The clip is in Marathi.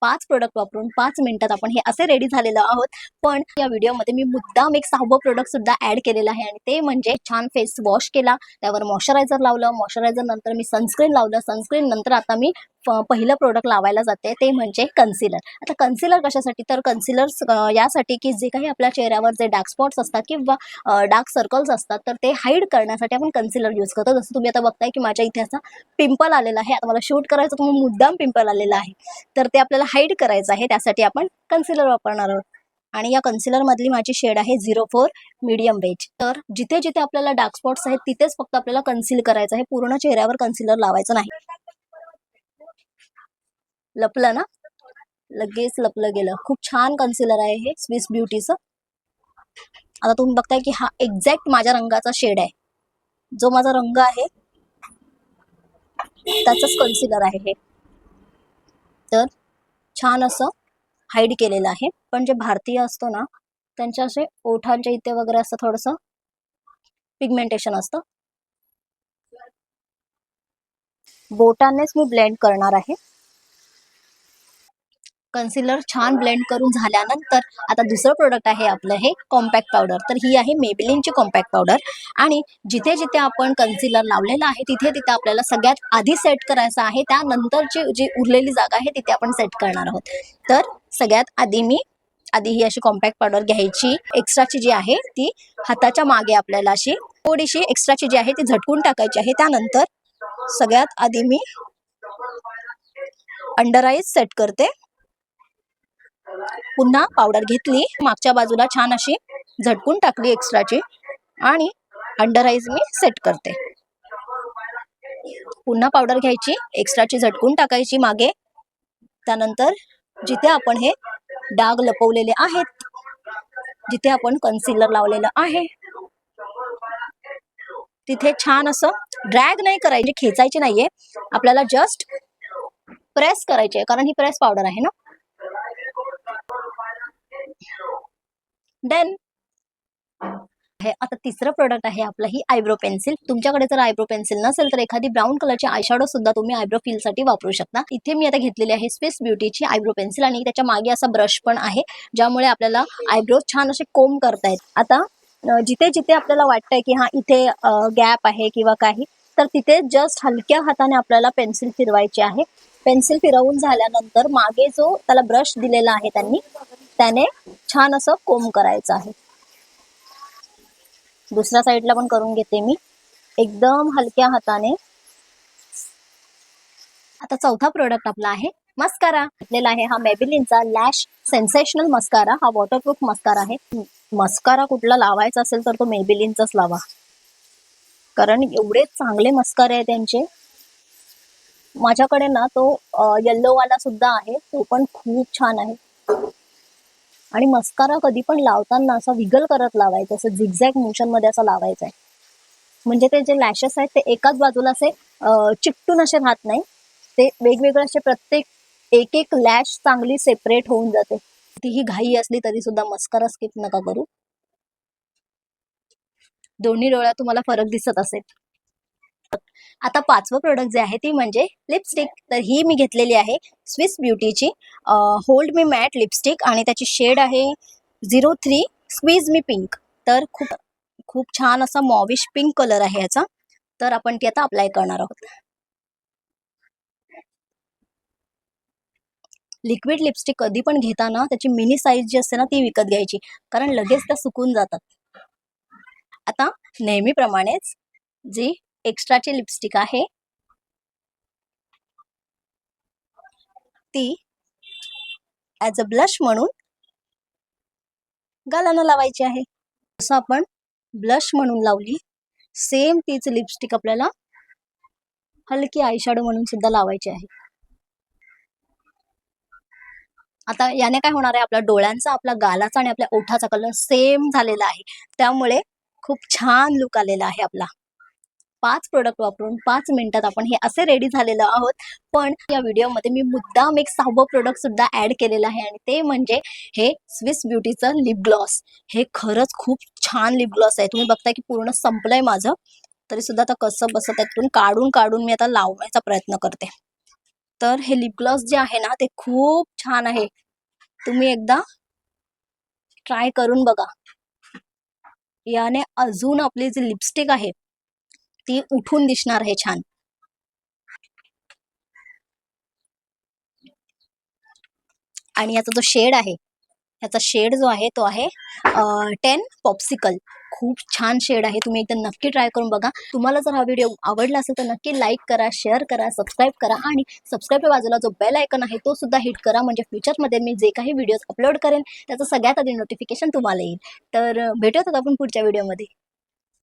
5 प्रोडक्ट वापरून 5 मिनिटात आपण हे असे रेडी झालेलो आहोत. पण या व्हिडिओमध्ये मी मुद्दाम एक 6वं प्रोडक्ट सुद्धा ऍड केलेलं आहे आणि ते म्हणजे छान फेस वॉश केला, त्यावर मॉइश्चरायझर लावलं, मॉइश्चरायझर नंतर मी सनस्क्रीन लावलं, सनस्क्रीन नंतर आता मी पहिलं प्रोडक्ट लावायला जाते ते म्हणजे कन्सिलर. आता कन्सिलर कशासाठी, तर कन्सिलर यासाठी की जे काही आपल्या चेहऱ्यावर जे डार्क स्पॉट्स असतात किंवा डार्क सर्कल्स असतात तर ते हाईड करण्यासाठी आपण कन्सिलर यूज करतो. जसं तुम्ही आता बघताय की माझ्या इथे असा पिंपल आलेला आहे. आता मला शूट करायचं तर मुद्दाम पिंपल आलेला आहे, तर ते आपल्याला हाईड करायचं आहे, त्यासाठी आपण कन्सिलर वापरणार आहोत. आणि या कन्सिलर मधली माझी शेड आहे 04 मीडियम बेज. तर जिथे जिथे आपल्याला डार्क स्पॉट्स आहेत तिथेच फक्त आपल्याला कन्सील करायचं आहे, पूर्ण चेहऱ्यावर कन्सिलर लावायचं नाही. लपलं ना, लगेच लपलं गेलं. खूप छान कन्सिलर आहे हे स्विस ब्युटीचं. आता तुम्ही बघताय की हा एक्झॅक्ट माझ्या रंगाचा शेड आहे, जो माझा रंग आहे त्याचंच कन्सिलर आहे हे. तर छान असं हाईड केलेलं आहे. पण जे भारतीय असतो ना त्यांच्या असे ओठांच्या इथे वगैरे असं थोडंसं पिगमेंटेशन असतं. बोटानेच मी ब्लेंड करणार आहे. कन्सिलर छान ब्लेंड करून झाल्यानंतर आता दुसरं प्रोडक्ट आहे आपलं हे कॉम्पॅक्ट पावडर. तर ही आहे मेबेलिनची कॉम्पॅक्ट पावडर. आणि जिथे जिथे आपण कन्सिलर लावलेलं आहे तिथे तिथे आपल्याला सगळ्यात आधी सेट करायचं आहे, त्यानंतरची जी उरलेली जागा आहे तिथे आपण सेट करणार आहोत. तर सगळ्यात आधी ही अशी कॉम्पॅक्ट पावडर घ्यायची. एक्स्ट्राची जी आहे ती हाताच्या मागे आपल्याला अशी थोडीशी एक्स्ट्राची जी आहे ती झटकून टाकायची आहे. त्यानंतर सगळ्यात आधी मी अंडर आईज सेट करते. पुन्हा पावडर घेतली, मागच्या बाजूला छान अशी झटकून टाकली एक्स्ट्राची आणि अंडर आईज मी सेट करते. पुन्हा पावडर घ्यायची, एक्स्ट्राची झटकून टाकायची मागे. त्यानंतर जिथे आपण हे डाग लपवलेले आहेत, जिथे आपण कन्सिलर लावलेलं आहे तिथे छान असं ड्रॅग नाही करायची, खेचायची नाहीये, आपल्याला जस्ट प्रेस करायची आहे, कारण ही प्रेस पावडर आहे ना. देन हे आता तिसरं प्रोडक्ट आहे आपलं ही आयब्रो पेन्सिल. तुमच्याकडे जर आयब्रो पेन्सिल नसेल तर एखादी ब्राऊन कलरची आयशॅडो सुद्धा तुम्ही आयब्रो फिल साठी वापरू शकता. इथे मी आता घेतलेली आहे स्विस ब्युटीची आयब्रो पेन्सिल आणि त्याच्या मागे असा ब्रश पण आहे, ज्यामुळे आपल्याला आयब्रो छान असे कोम करता येत. आता जिथे जिथे आपल्याला वाटतंय की हा इथे गॅप आहे किंवा काही, तर तिथे जस्ट हलक्या हाताने आपल्याला पेन्सिल फिरवायची आहे. पेन्सिल फिरवून झाल्यानंतर मागे जो त्याला ब्रश दिलेला आहे त्याने छान असं कोम करायचं आहे. दुसऱ्या साईडला पण करून घेते मी एकदम हलक्या हाताने. आता चौथा प्रोडक्ट आपला आहे मस्कारा. घेतलेला आहे हा मेबेलिनचा लॅश सेन्सेशनल मस्कारा. हा वॉटरप्रूफ मस्कारा आहे. मस्कारा कुठला लावायचा असेल तर तो मेबेलिनचाच लावा, कारण एवढे चांगले मस्कारे आहे त्यांचे. माझ्याकडे ना तो येल्लो वाला सुद्धा आहे, तो पण खूप छान आहे. आणि मस्कारा कधी पण लावताना असा विगल करत लावायचा, असं झिगझॅग मोशन मध्ये असं लावायचं आहे, म्हणजे ते जे लॅशेस आहेत ते एकाच बाजूला असे चिकटून असे राहत नाही, ते वेगवेगळे असे प्रत्येक एक एक लॅश चांगली सेपरेट होऊन जाते. तीही घाई असली तरी सुद्धा मस्कारा स्किप नका करू. दोन्ही डोळ्यात तुम्हाला फरक दिसत असेल. आता पाचवं प्रोडक्ट जे आहे ते म्हणजे लिपस्टिक. तर ही मी घेतलेली आहे स्विस ब्युटीची होल्ड मी मॅट लिपस्टिक आणि त्याची शेड आहे 03 स्क्वीज मी पिंक. तर खूप खूप छान असा मॉविश पिंक कलर आहे याचा. तर आपण ती आता अप्लाय करणार आहोत. लिक्विड लिपस्टिक कधी पण घेताना त्याची मिनी साईज जी असते ना ती विकत घ्यायची, कारण लगेच त्या सुकून जातात. आता नेहमीप्रमाणेच जी एक्स्ट्राची लिपस्टिक आहे ती ॲज अ ब्लश म्हणून गालाला लावायची आहे. असं आपण ब्लश म्हणून लावली, सेम तीच लिपस्टिक आपल्याला हलकी आयशॅडो म्हणून सुद्धा लावायची आहे. आता याने काय होणार आहे, आपल्या डोळ्यांचा, आपल्या गालाचा आणि आपल्या ओठाचा कलर सेम झालेला आहे, त्यामुळे खूप छान लुक आलेला आहे आपला. 5 प्रोडक्ट वापरून 5 मिनिटात आपण हे असे रेडी झालेलो आहोत. पण या व्हिडिओमध्ये मी मुद्दाम एक 6वं प्रोडक्ट सुद्धा ऍड केलेलं आहे आणि ते म्हणजे हे स्विस ब्युटीचं लिप ग्लॉस. हे खरंच खूप छान लिप ग्लॉस आहे. तुम्ही बघताय की पूर्ण संपलंय माझं, तरी सुद्धा आता कसं बसं त्यातून काढून काढून मी आता लावण्याचा प्रयत्न करते. तर हे लिप ग्लॉस जे आहे ना ते खूप छान आहे, तुम्ही एकदा ट्राय करून बघा. याने अजून आपली जी लिपस्टिक आहे ती उठून दिसणार आहे छान. आणि याचा जो शेड आहे, याचा शेड जो आहे तो आहे 10 पॉप्सिकल. खूप छान शेड आहे, तुम्ही एकदा नक्की ट्राय करून बघा. तुम्हाला जर हा व्हिडिओ आवडला असेल तर नक्की लाईक करा, शेअर करा, सबस्क्राईब करा आणि सबस्क्राईबच्या बाजूला जो बेल आयकॉन आहे तो सुद्धा हिट करा, म्हणजे फ्युचरमध्ये मी जे काही व्हिडिओज अपलोड करेन त्याचं सगळ्यात आधी नोटिफिकेशन तुम्हाला येईल. तर भेटूयात आपण पुढच्या व्हिडिओमध्ये.